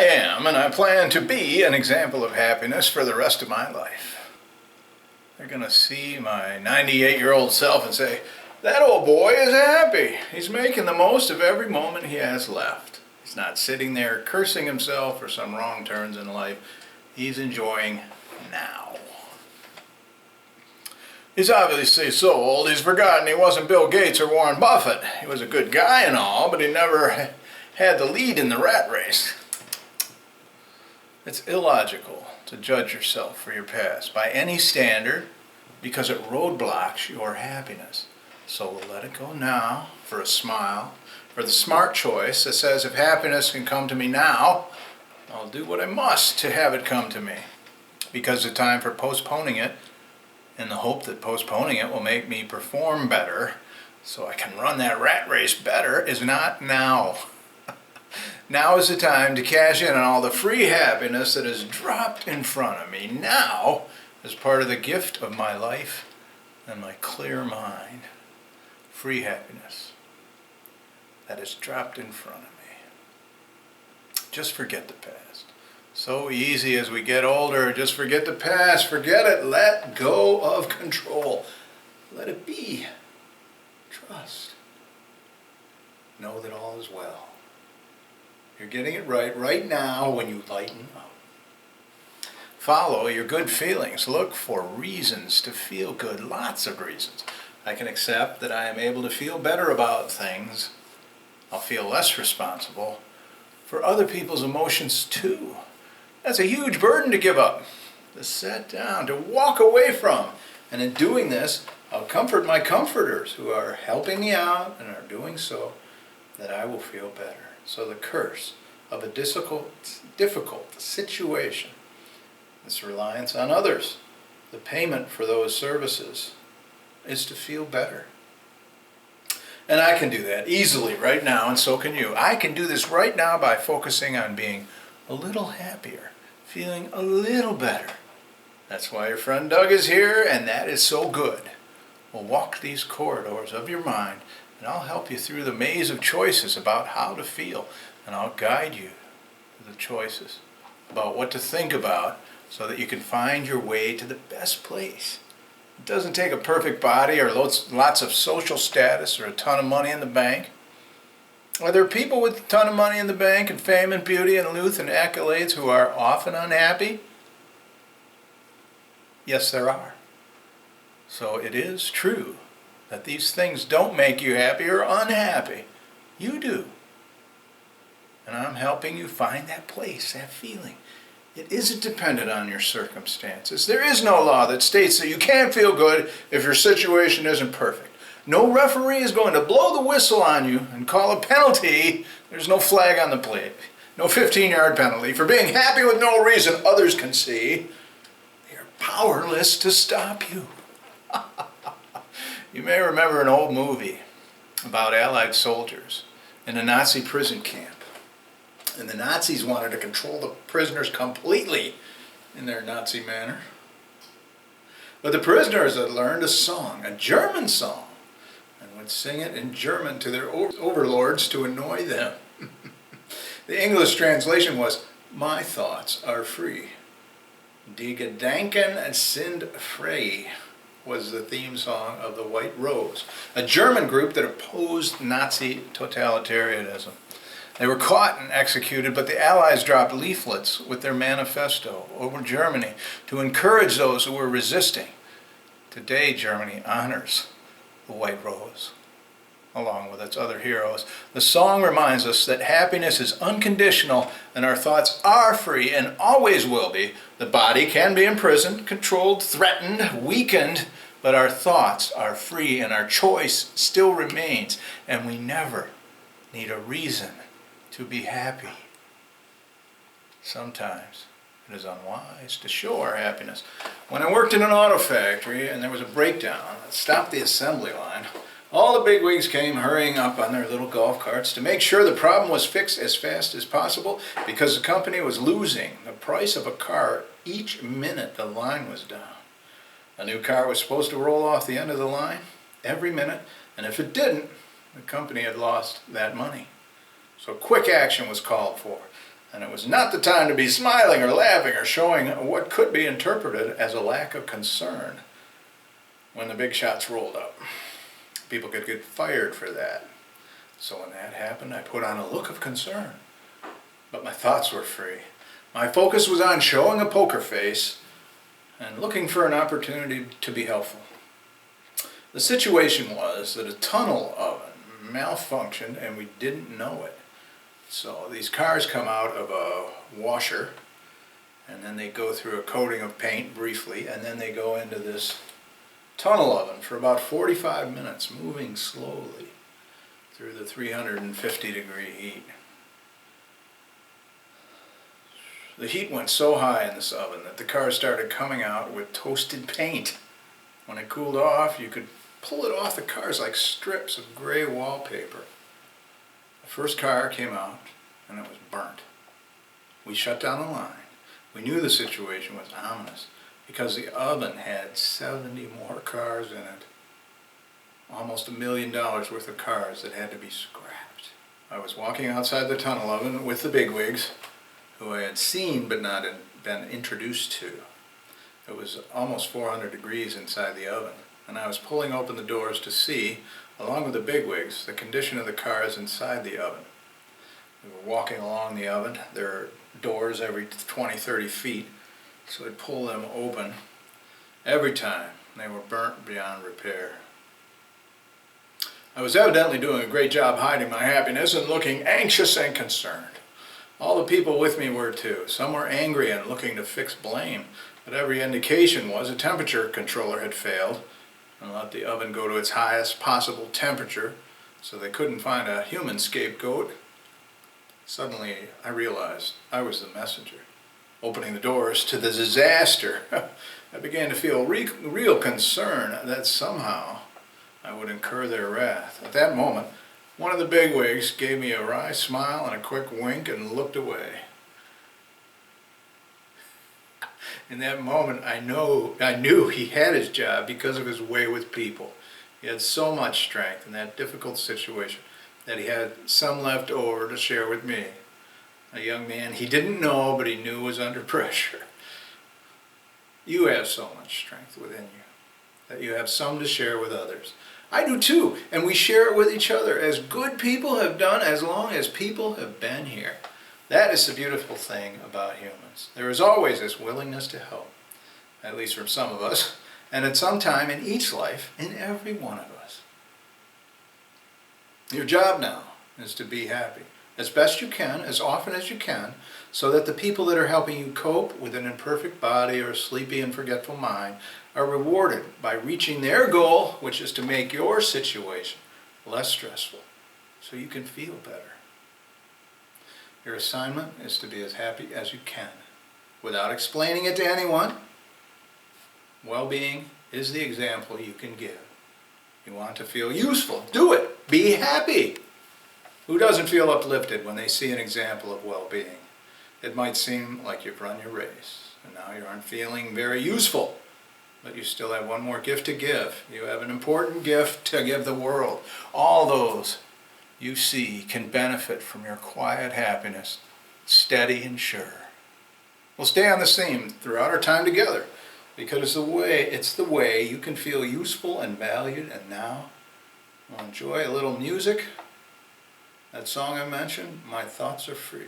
I am, and I plan to be, an example of happiness for the rest of my life. They're going to see my 98-year-old self and say, that old boy is happy. He's making the most of every moment he has left. He's not sitting there cursing himself for some wrong turns in life. He's enjoying now. He's obviously so old he's forgotten he wasn't Bill Gates or Warren Buffett. He was a good guy and all, but he never had the lead in the rat race. It's illogical to judge yourself for your past by any standard because it roadblocks your happiness. So we'll let it go now for a smile, for the smart choice that says if happiness can come to me now, I'll do what I must to have it come to me. Because the time for postponing it, in the hope that postponing it will make me perform better so I can run that rat race better, is not now. Now is the time to cash in on all the free happiness that is dropped in front of me now as part of the gift of my life and my clear mind. Free happiness that is dropped in front of me. Just forget the past. So easy as we get older, just forget the past, forget it, let go of control. Let it be. Trust. Know that all is well. You're getting it right now when you lighten up. Follow your good feelings. Look for reasons to feel good, lots of reasons. I can accept that I am able to feel better about things. I'll feel less responsible for other people's emotions too. That's a huge burden to give up, to set down, to walk away from. And in doing this, I'll comfort my comforters who are helping me out and are doing so that I will feel better. So the curse of a difficult situation, this reliance on others, the payment for those services, is to feel better. And I can do that easily right now, and so can you. I can do this right now by focusing on being a little happier, feeling a little better. That's why your friend Doug is here, and that is so good. We'll walk these corridors of your mind, and I'll help you through the maze of choices about how to feel, and I'll guide you to the choices about what to think about so that you can find your way to the best place. It doesn't take a perfect body or lots of social status or a ton of money in the bank. Are there people with a ton of money in the bank and fame and beauty and youth and accolades who are often unhappy? Yes, there are. So it is true that these things don't make you happy or unhappy. You do. And I'm helping you find that place, that feeling. It isn't dependent on your circumstances. There is no law that states that you can't feel good if your situation isn't perfect. No referee is going to blow the whistle on you and call a penalty. There's no flag on the plate. No 15-yard penalty for being happy with no reason others can see. They are powerless to stop you. You may remember an old movie about Allied soldiers in a Nazi prison camp. And the Nazis wanted to control the prisoners completely in their Nazi manner. But the prisoners had learned a song, a German song, and would sing it in German to their overlords to annoy them. The English translation was, "My thoughts are free." Die Gedanken sind frei was the theme song of the White Rose, a German group that opposed Nazi totalitarianism. They were caught and executed, but the Allies dropped leaflets with their manifesto over Germany to encourage those who were resisting. Today, Germany honors the White Rose, along with its other heroes. The song reminds us that happiness is unconditional and our thoughts are free and always will be. The body can be imprisoned, controlled, threatened, weakened, but our thoughts are free and our choice still remains, and we never need a reason to be happy. Sometimes it is unwise to show our happiness. When I worked in an auto factory and there was a breakdown that stopped the assembly line, all the bigwigs came hurrying up on their little golf carts to make sure the problem was fixed as fast as possible because the company was losing the price of a car each minute the line was down. A new car was supposed to roll off the end of the line every minute, and if it didn't, the company had lost that money. So quick action was called for. And it was not the time to be smiling or laughing or showing what could be interpreted as a lack of concern when the big shots rolled up. People could get fired for that. So when that happened, I put on a look of concern. But my thoughts were free. My focus was on showing a poker face and looking for an opportunity to be helpful. The situation was that a tunnel oven malfunctioned and we didn't know it. So these cars come out of a washer and then they go through a coating of paint briefly and then they go into this tunnel oven for about 45 minutes, moving slowly through the 350-degree heat. The heat went so high in this oven that the cars started coming out with toasted paint. When it cooled off, you could pull it off the cars like strips of gray wallpaper. The first car came out and it was burnt. We shut down the line. We knew the situation was ominous because the oven had 70 more cars in it. Almost $1 million worth of cars that had to be scrapped. I was walking outside the tunnel oven with the bigwigs, who I had seen but not been introduced to. It was almost 400 degrees inside the oven, and I was pulling open the doors to see, along with the bigwigs, the condition of the cars inside the oven. We were walking along the oven. There are doors every 20, 30 feet, so I'd pull them open. Every time they were burnt beyond repair. I was evidently doing a great job hiding my happiness and looking anxious and concerned. All the people with me were too. Some were angry and looking to fix blame, but every indication was a temperature controller had failed and let the oven go to its highest possible temperature, so they couldn't find a human scapegoat. Suddenly I realized I was the messenger, opening the doors to the disaster. I began to feel real concern that somehow I would incur their wrath. At that moment, one of the bigwigs gave me a wry smile and a quick wink and looked away. In that moment, I knew he had his job because of his way with people. He had so much strength in that difficult situation that he had some left over to share with me. A young man he didn't know, but he knew was under pressure. You have so much strength within you that you have some to share with others. I do too, and we share it with each other, as good people have done as long as people have been here. That is the beautiful thing about humans. There is always this willingness to help, at least from some of us, and at some time in each life, in every one of us. Your job now is to be happy, as best you can, as often as you can, so that the people that are helping you cope with an imperfect body or a sleepy and forgetful mind are rewarded by reaching their goal, which is to make your situation less stressful, so you can feel better. Your assignment is to be as happy as you can, without explaining it to anyone. Well-being is the example you can give. You want to feel useful, do it. Be happy. Who doesn't feel uplifted when they see an example of well-being? It might seem like you've run your race, and now you aren't feeling very useful. But you still have one more gift to give. You have an important gift to give the world. All those you see can benefit from your quiet happiness, steady and sure. We'll stay on this theme throughout our time together, because it's the way you can feel useful and valued. And now, we'll enjoy a little music. That song I mentioned, My Thoughts Are Free.